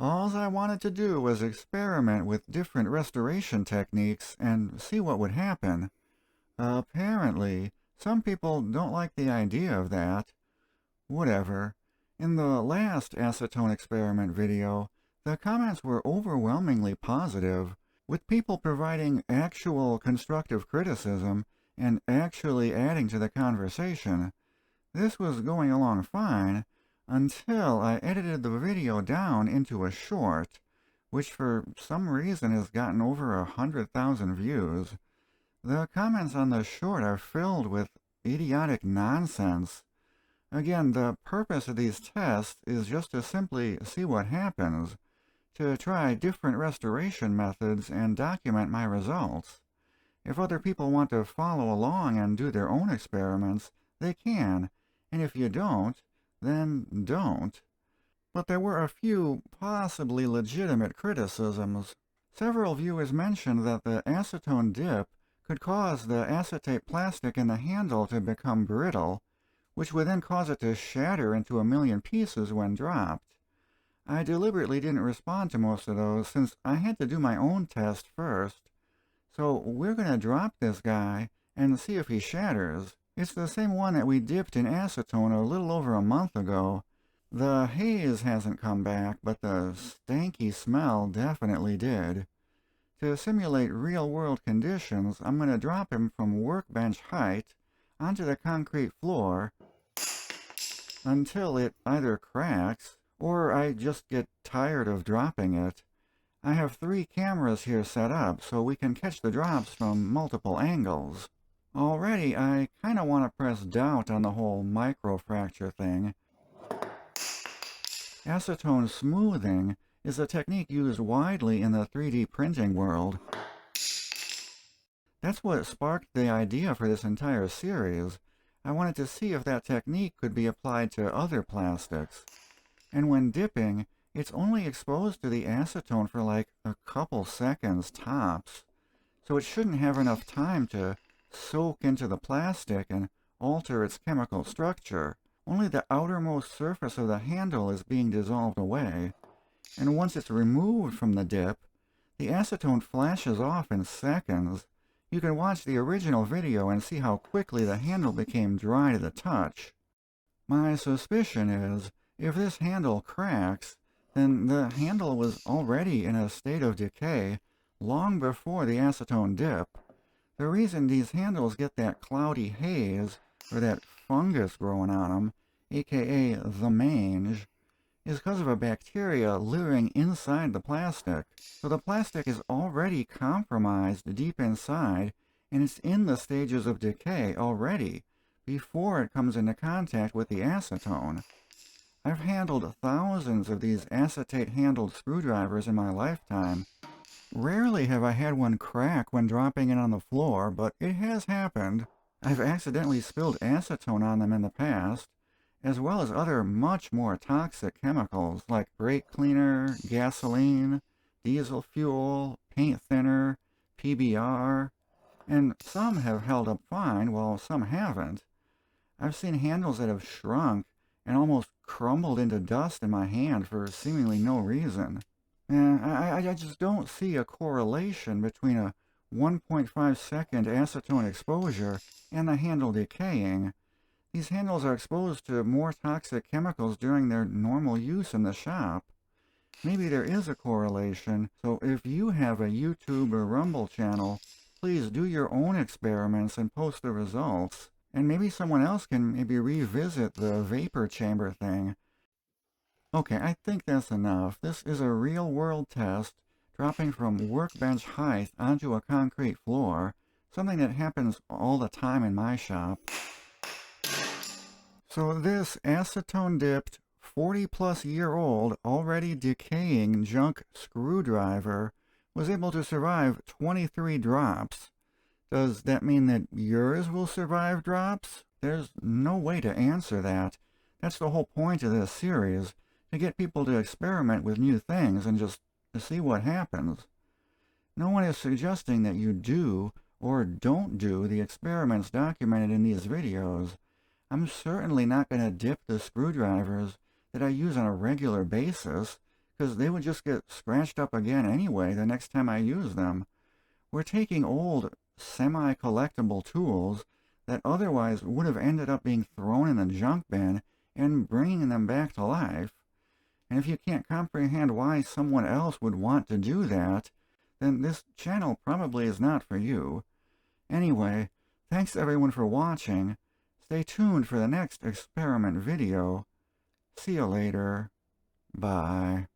All I wanted to do was experiment with different restoration techniques and see what would happen. Apparently, some people don't like the idea of that. Whatever. In the last acetone experiment video, the comments were overwhelmingly positive, with people providing actual constructive criticism and actually adding to the conversation. This was going along fine until I edited the video down into a short, which for some reason has gotten over 100,000 views. The comments on the short are filled with idiotic nonsense. Again, the purpose of these tests is just to simply see what happens, to try different restoration methods and document my results. If other people want to follow along and do their own experiments, they can, and if you don't, then don't. But there were a few possibly legitimate criticisms. Several viewers mentioned that the acetone dip could cause the acetate plastic in the handle to become brittle, which would then cause it to shatter into a million pieces when dropped. I deliberately didn't respond to most of those since I had to do my own test first. So we're going to drop this guy and see if he shatters. It's the same one that we dipped in acetone a little over a month ago. The haze hasn't come back, but the stanky smell definitely did. To simulate real-world conditions, I'm going to drop him from workbench height onto the concrete floor until it either cracks or I just get tired of dropping it. I have 3 cameras here set up so we can catch the drops from multiple angles. Already, I kinda want to press doubt on the whole microfracture thing. Acetone smoothing is a technique used widely in the 3D printing world. That's what sparked the idea for this entire series. I wanted to see if that technique could be applied to other plastics. And when dipping, it's only exposed to the acetone for like a couple seconds tops, so it shouldn't have enough time to soak into the plastic and alter its chemical structure. Only the outermost surface of the handle is being dissolved away, and once it's removed from the dip, the acetone flashes off in seconds. You can watch the original video and see how quickly the handle became dry to the touch. My suspicion is, if this handle cracks, then the handle was already in a state of decay long before the acetone dip. The reason these handles get that cloudy haze, or that fungus growing on them, aka the mange, is because of a bacteria living inside the plastic. So the plastic is already compromised deep inside, and it's in the stages of decay already, before it comes into contact with the acetone. I've handled thousands of these acetate-handled screwdrivers in my lifetime. Rarely have I had one crack when dropping it on the floor, but it has happened. I've accidentally spilled acetone on them in the past, as well as other much more toxic chemicals like brake cleaner, gasoline, diesel fuel, paint thinner, PBR, and some have held up fine while some haven't. I've seen handles that have shrunk and almost crumbled into dust in my hand for seemingly no reason. And I just don't see a correlation between a 1.5 second acetone exposure and the handle decaying. These handles are exposed to more toxic chemicals during their normal use in the shop. Maybe there is a correlation, so if you have a YouTube or Rumble channel, please do your own experiments and post the results. And maybe someone else can maybe revisit the vapor chamber thing. Okay, I think that's enough. This is a real-world test, dropping from workbench height onto a concrete floor, something that happens all the time in my shop. So this acetone-dipped, 40-plus-year-old, already decaying junk screwdriver was able to survive 23 drops. Does that mean that yours will survive drops? There's no way to answer that. That's the whole point of this series, to get people to experiment with new things and just to see what happens. No one is suggesting that you do or don't do the experiments documented in these videos. I'm certainly not going to dip the screwdrivers that I use on a regular basis, because they would just get scratched up again anyway the next time I use them. We're taking old, semi-collectible tools that otherwise would have ended up being thrown in the junk bin and bringing them back to life. And if you can't comprehend why someone else would want to do that, then this channel probably is not for you. Anyway, thanks everyone for watching. Stay tuned for the next experiment video. See you later. Bye.